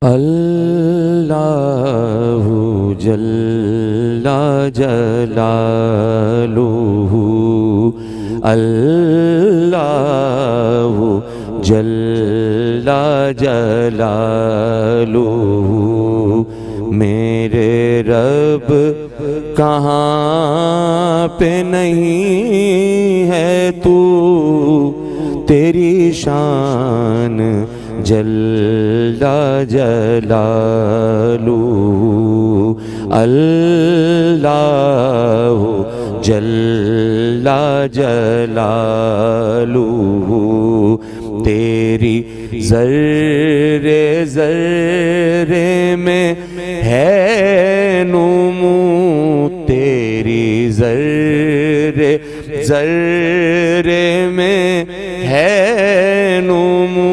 अल्लाहु जल्ला जलालुहु, अल्लाहु जल्ला जलालुहु। मेरे रब कहाँ पे नहीं है तू, तेरी शान जल्ला जलालुहु। अल्लाहु जल्ला जलालुहु। तेरी ज़र्रे ज़र्रे में है नुमू, तेरी ज़र्रे ज़र्रे में है नुमू,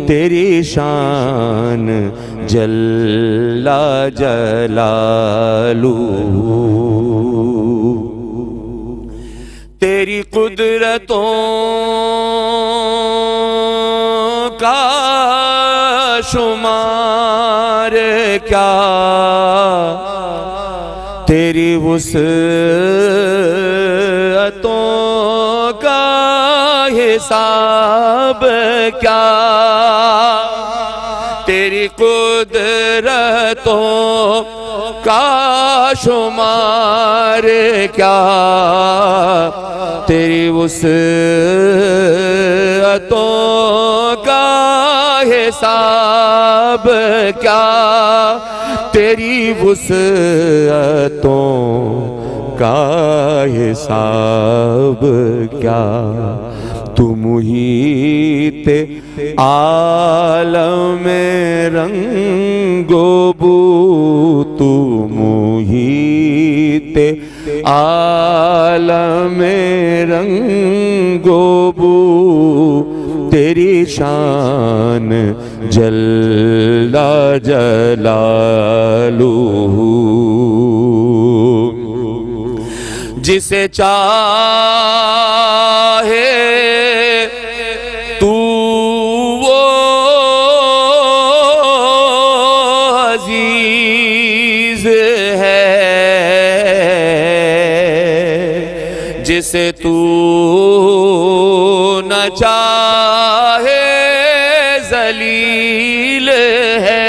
तेरी शान जल्ला जलालुहु। तेरी कुदरतों का शुमार क्या, तेरी वुसअतों का हिसाब क्या, तेरी कुदरतों का शुमार क्या, तेरी वुसअतों का हिसाब क्या, तेरी वुसअतों का हिसाब क्या। तू मुहीत आलम रंगो बू, तू मुहीत आलम रंगो बू, तेरी शान जल्ला जलालुहु। जिसे चाहे तू वो अजीज है, जिसे तू न चाहे जलील है,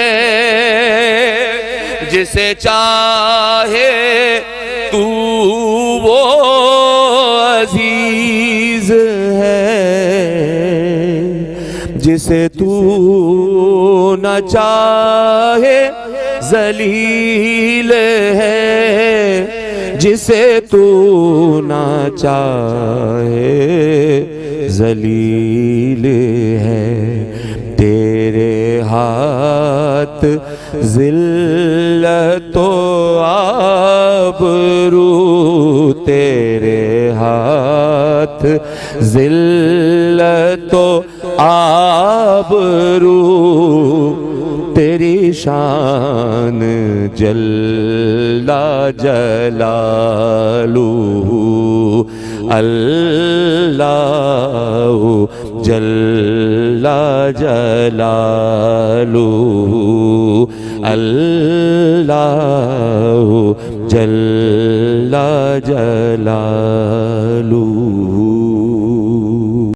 जिसे चाहे तू वो अजीज है, जिसे तू न चाहे जलील है, जिसे तू न चाहे जलील है। तेरे हाथ ज़िल्लतो आबरू, तेरे हाथ ज़िल्लतो आबरू, तेरी शान जल्ला जलालुहु। अल्लाहु जल्ला जलालुहु, अल्लाहु जल्ला जलालुहु।